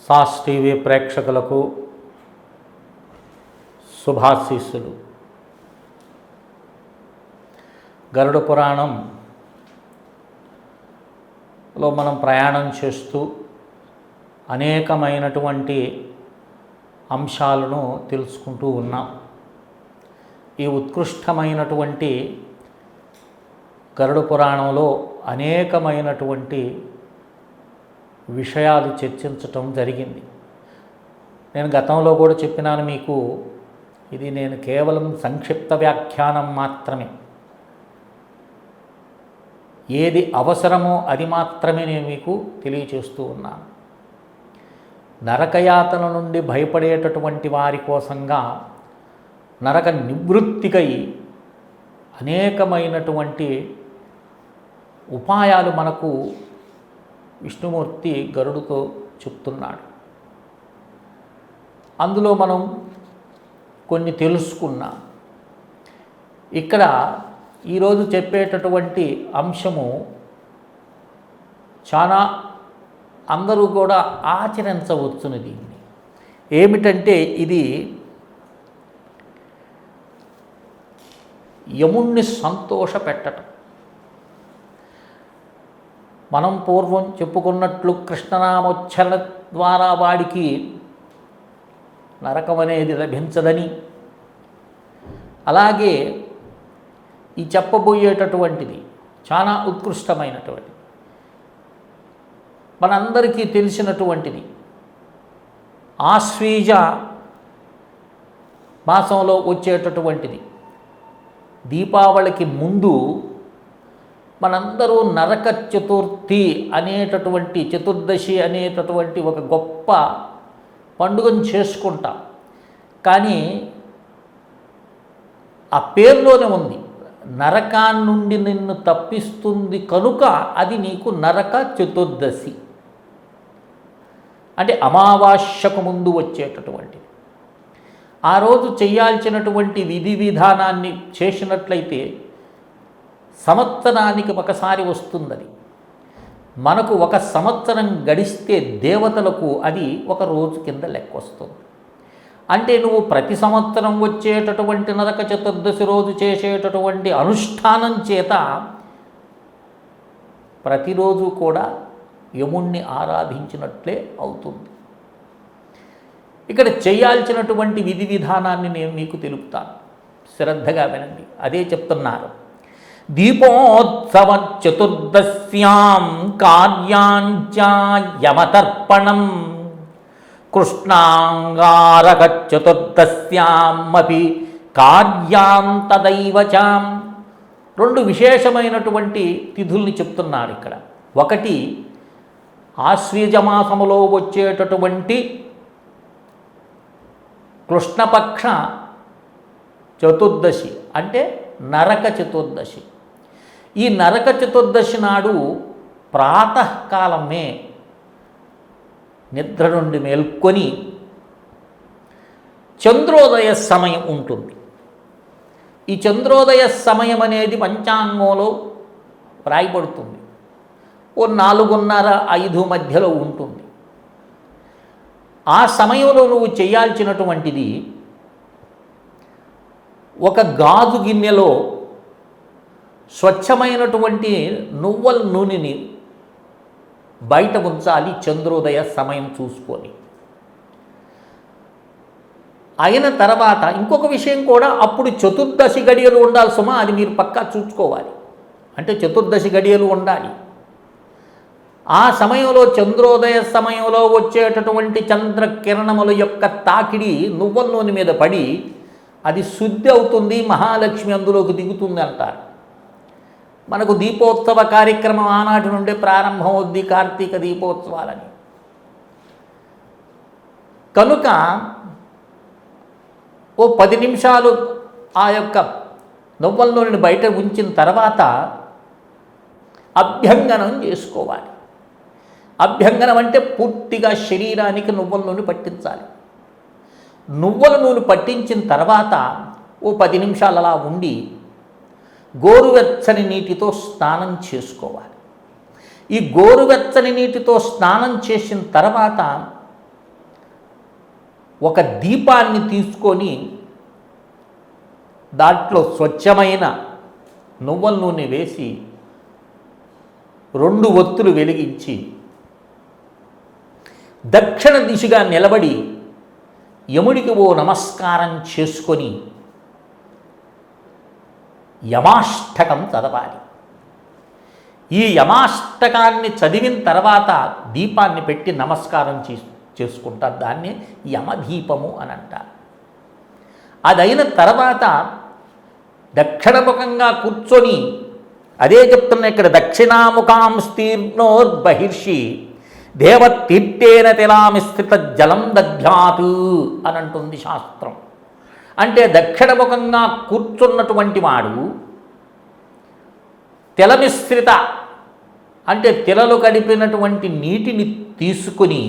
Sauce TV ప్రేక్షకులకు శుభాశీస్సులు. గరుడ పురాణంలో మనం ప్రయాణం చేస్తూ అనేకమైనటువంటి అంశాలను తెలుసుకుంటూ ఉన్నాం. ఈ ఉత్కృష్టమైనటువంటి గరుడ పురాణంలో అనేకమైనటువంటి విషయాలు చర్చించటం జరిగింది. నేను గతంలో కూడా చెప్పినాను మీకు, ఇది నేను కేవలం సంక్షిప్త వ్యాఖ్యానం మాత్రమే. ఏది అవసరమో అది మాత్రమే నేను మీకు తెలియచేస్తూ ఉన్నాను. నరకయాతన నుండి భయపడేటటువంటి వారి కోసంగా నరక నివృత్తికై అనేకమైనటువంటి ఉపాయాలు మనకు విష్ణుమూర్తి గరుడుతో చెప్తున్నాడు. అందులో మనం కొన్ని తెలుసుకున్నాం. ఇక్కడ ఈరోజు చెప్పేటటువంటి అంశము చాలా అందరూ కూడా ఆచరించవచ్చును. దీన్ని ఏమిటంటే, ఇది యముణ్ణి సంతోష పెట్టడం. మనం పూర్వం చెప్పుకున్నట్లు కృష్ణనామోచ్చరణ ద్వారా వాడికి నరకం అనేది లభించదని, అలాగే ఈ చెప్పబోయేటటువంటిది చాలా ఉత్కృష్టమైనటువంటిది, మనందరికీ తెలిసినటువంటిది. ఆశ్వీజ మాసంలో వచ్చేటటువంటిది దీపావళికి ముందు మనందరూ నరక చతుర్థి అనేటటువంటి, చతుర్దశి అనేటటువంటి ఒక గొప్ప పండుగను చేసుకుంటాం. కానీ ఆ పేరులోనే ఉంది, నరకాన్ని నుండి నిన్ను తప్పిస్తుంది కనుక అది నీకు నరక చతుర్దశి. అంటే అమావాస్యకు ముందు వచ్చేటటువంటిది. ఆ రోజు చేయాల్సినటువంటి విధి విధానాన్ని చేసినట్లయితే సంవత్సరానికి ఒకసారి వస్తుందని. మనకు ఒక సంవత్సరం గడిస్తే దేవతలకు అది ఒక రోజు కింద లెక్క వస్తుంది. అంటే నువ్వు ప్రతి సంవత్సరం వచ్చేటటువంటి నరక చతుర్దశి రోజు చేసేటటువంటి అనుష్ఠానం చేత ప్రతిరోజు కూడా యముణ్ణి ఆరాధించినట్లే అవుతుంది. ఇక్కడ చేయాల్సినటువంటి విధి విధానాన్ని నేను మీకు తెలుపుతాను, శ్రద్ధగా వినండి. అదే చెప్తున్నారు. దీపోత్సవ చతుర్దశ్యాం కార్యాంచ యమతర్పణం కృష్ణాంగారక చతుర్దశ్యామపి కార్యాంతదైవచాం. రెండు విశేషమైనటువంటి తిథుల్ని చెప్తున్నాడు ఇక్కడ. ఒకటి ఆశ్వీజమాసములో వచ్చేటటువంటి కృష్ణపక్ష చతుర్దశి, అంటే నరక చతుర్దశి. ఈ నరక చతుర్దశి నాడు ప్రాతకాలమే నిద్ర నుండి మేల్కొని చంద్రోదయ సమయం ఉంటుంది. ఈ చంద్రోదయ సమయం అనేది పంచాంగంలో వ్రాయబడుతుంది. ఓ 4:30-5 మధ్యలో ఉంటుంది. ఆ సమయంలో నువ్వు చేయాల్సినటువంటిది, ఒక గాజు గిన్నెలో స్వచ్ఛమైనటువంటి నువ్వుల నూనెని బయట ఉంచాలి చంద్రోదయ సమయం చూసుకొని. అయిన తర్వాత ఇంకొక విషయం కూడా, అప్పుడు చతుర్దశి గడియలు ఉండాలి సుమా, అది మీరు పక్కా చూసుకోవాలి. అంటే చతుర్దశి గడియలు ఉండాలి. ఆ సమయంలో చంద్రోదయ సమయంలో వచ్చేటటువంటి చంద్రకిరణముల యొక్క తాకిడి నువ్వుల నూనె మీద పడి అది శుద్ధి అవుతుంది, మహాలక్ష్మి అందులోకి దిగుతుంది అంటారు. మనకు దీపోత్సవ కార్యక్రమం ఆనాటి నుండే ప్రారంభం అవుద్ది, కార్తీక దీపోత్సవాలని. కనుక ఓ 10 నిమిషాలు ఆ యొక్క నువ్వుల నూనెని బయట ఉంచిన తర్వాత అభ్యంగనం చేసుకోవాలి. అభ్యంగనం అంటే పూర్తిగా శరీరానికి నువ్వుల నూనె పట్టించాలి. నువ్వుల నూనె పట్టించిన తర్వాత ఓ 10 నిమిషాలు అలా ఉండి గోరువెచ్చని నీటితో స్నానం చేసుకోవాలి. ఈ గోరువెచ్చని నీటితో స్నానం చేసిన తర్వాత ఒక దీపాన్ని తీసుకొని దాంట్లో స్వచ్ఛమైన నువ్వుల నూనె వేసి 2 ఒత్తులు వెలిగించి దక్షిణ దిశగా నిలబడి యముడికి ఓ నమస్కారం చేసుకొని యమాష్టకం చదవాలి. ఈ యమాష్టకాన్ని చదివిన తర్వాత దీపాన్ని పెట్టి నమస్కారం చేసుకుంటారు. దాన్ని యమదీపము అని అంటారు. అదైన తర్వాత దక్షిణముఖంగా కూర్చొని అదే చెప్తున్నా ఇక్కడ, దక్షిణాముఖాంస్తీర్ణోర్బహిర్షి దేవతీర్థేన తిలామిస్థిత జలం దధ్యాత్ అని అంటుంది శాస్త్రం. అంటే దక్షిణముఖంగా కూర్చున్నటువంటి వాడు తిలమిశ్రిత అంటే తిలలు కడిపినటువంటి నీటిని తీసుకుని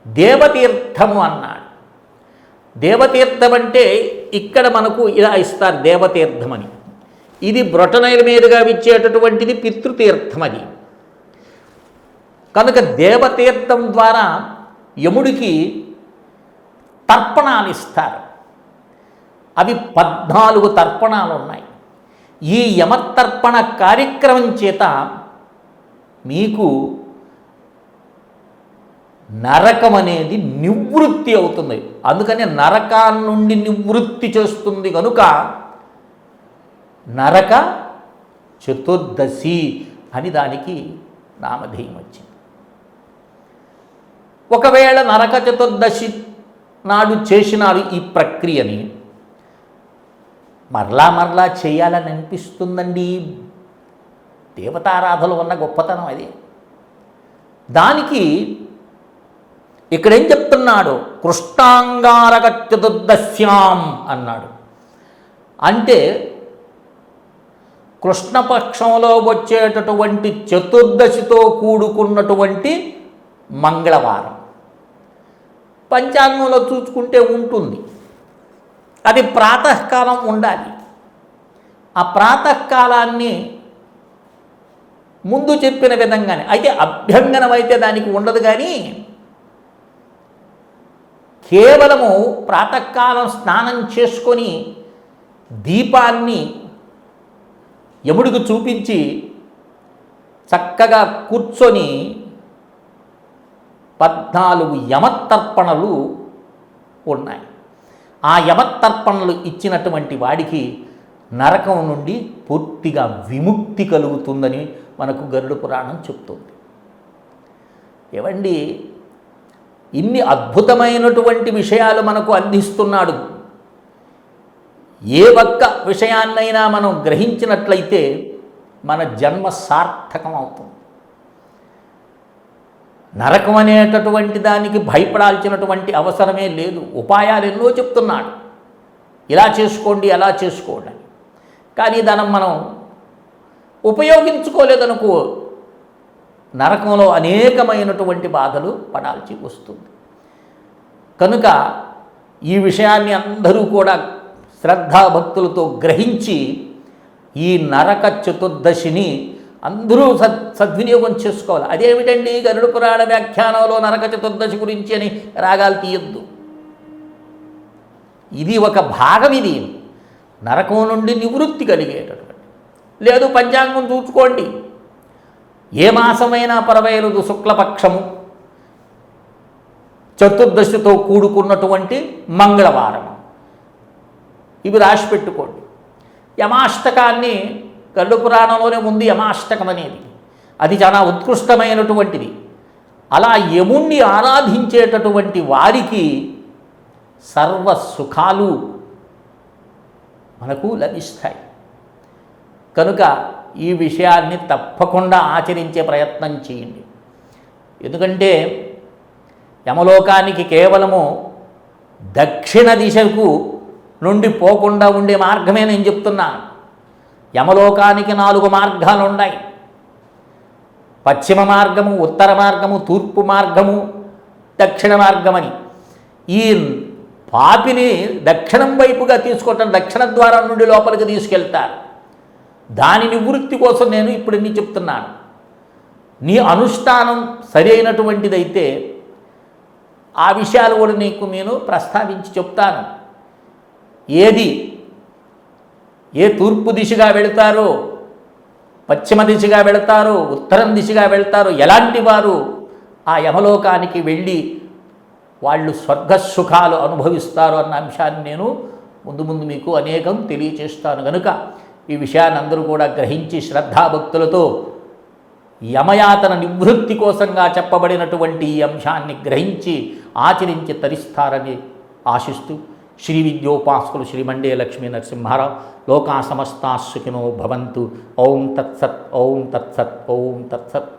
దేవతీర్థము అన్నాడు. దేవతీర్థం అంటే ఇక్కడ మనకు ఇలా ఇస్తారు దేవతీర్థమని. ఇది బ్రొటనైల మీదుగా ఇచ్చేటటువంటిది పితృతీర్థం. అది కనుక దేవతీర్థం ద్వారా యముడికి తర్పణాలు ఇస్తారు. అవి 14 తర్పణాలు ఉన్నాయి. ఈ యమతర్పణ కార్యక్రమం చేత మీకు నరకం అనేది నివృత్తి అవుతుంది. అందుకని నరకాన్ని నుండి నివృత్తి చేస్తుంది కనుక నరక చతుర్దశి అని దానికి నామధేయం వచ్చింది. ఒకవేళ నరక చతుర్దశి నాడు చేసినారు ఈ ప్రక్రియని, మరలా చేయాలని అనిపిస్తుందండి. దేవతారాధనలో ఉన్న గొప్పతనం అది. దానికి ఇక్కడేం చెప్తున్నాడు, కృష్ణాంగారక చతుర్దశ్యాం అన్నాడు. అంటే కృష్ణపక్షంలో వచ్చేటటువంటి చతుర్దశితో కూడుకున్నటువంటి మంగళవారం. పంచాంగంలో చూసుకుంటే ఉంటుంది, అది ప్రాతకాలం ఉండాలి. ఆ ప్రాతకాలాన్ని ముందు చెప్పిన విధంగానే అయితే అభ్యంగనం అయితే దానికి ఉండదు. కానీ కేవలము ప్రాతకాలం స్నానం చేసుకొని దీపాన్ని యముడికి చూపించి చక్కగా కూర్చొని 14 యమతర్పణలు ఉన్నాయి. ఆ యమతర్పణలు ఇచ్చినటువంటి వాడికి నరకం నుండి పూర్తిగా విముక్తి కలుగుతుందని మనకు గరుడ పురాణం చెప్తుంది. ఏవండి, ఇన్ని అద్భుతమైనటువంటి విషయాలు మనకు అందిస్తున్నాడు. ఏ ఒక్క విషయాన్నైనా మనం గ్రహించినట్లయితే మన జన్మ సార్థకం అవుతుంది. నరకం అనేటటువంటి దానికి భయపడాల్సినటువంటి అవసరమే లేదు. ఉపాయాలు ఎన్నో చెప్తున్నాడు, ఇలా చేసుకోండి అలా చేసుకోండి. కానీ దాన్ని మనం ఉపయోగించుకోలేదనుకో నరకంలో అనేకమైనటువంటి బాధలు పడాల్సి వస్తుంది. కనుక ఈ విషయాన్ని అందరూ కూడా శ్రద్ధాభక్తులతో గ్రహించి ఈ నరక చతుర్దశిని అందరూ సద్వినియోగం చేసుకోవాలి. అదేమిటండి గరుడ పురాణ వ్యాఖ్యానంలో నరక చతుర్దశి గురించి అని రాగాలు తీయొద్దు. ఇది ఒక భాగం. ఇది నరకం నుండి నివృత్తి కలిగేటటువంటి. లేదు పంచాంగం చూసుకోండి, ఏ మాసమైనా పరవైరుదు శుక్లపక్షము చతుర్దశితో కూడుకున్నటువంటి మంగళవారం, ఇవి రాసి పెట్టుకోండి. యమాష్టకాన్ని గరుడ పురాణంలోనే ఉంది. యమాష్టకం అనేది అది చాలా ఉత్కృష్టమైనటువంటిది. అలా యముణ్ణి ఆరాధించేటటువంటి వారికి సర్వ సుఖాలు మనకు లభిస్తాయి. కనుక ఈ విషయాన్ని తప్పకుండా ఆచరించే ప్రయత్నం చేయండి. ఎందుకంటే యమలోకానికి కేవలము దక్షిణ దిశకు నుండి పోకుండా ఉండే మార్గమే నేను చెప్తున్నాను. యమలోకానికి 4 మార్గాలు ఉన్నాయి. పశ్చిమ మార్గము, ఉత్తర మార్గము, తూర్పు మార్గము, దక్షిణ మార్గమని. ఈ పాపిని దక్షిణం వైపుగా తీసుకోవటం, దక్షిణ ద్వారం నుండి లోపలికి తీసుకెళ్తారు. దాని నివృత్తి కోసం నేను ఇప్పుడు నీ చెప్తున్నాను. నీ అనుష్ఠానం సరి అయినటువంటిదైతే ఆ విషయాలు కూడా నేను ప్రస్తావించి చెప్తాను. ఏ తూర్పు దిశగా వెళతారో, పశ్చిమ దిశగా వెళతారో, ఉత్తరం దిశగా వెళతారో, ఎలాంటి వారు ఆ యమలోకానికి వెళ్ళి వాళ్ళు స్వర్గసుఖాలు అనుభవిస్తారు అన్న అంశాన్ని నేను ముందు మీకు అనేకం తెలియచేస్తాను. కనుక ఈ విషయాన్ని అందరూ కూడా గ్రహించి శ్రద్ధాభక్తులతో యమయాతన నివృత్తి కోసంగా చెప్పబడినటువంటి ఈ అంశాన్ని గ్రహించి ఆచరించి తరిస్తారని ఆశిస్తూ శ్రీ విద్యోపాసకులు శ్రీ మండే లక్ష్మీ నరసింహారావు లోకా సమస్తా సుఖినో భవంతు. ఓం తత్సత్, ఓం తత్సత్, ఓం తత్సత్.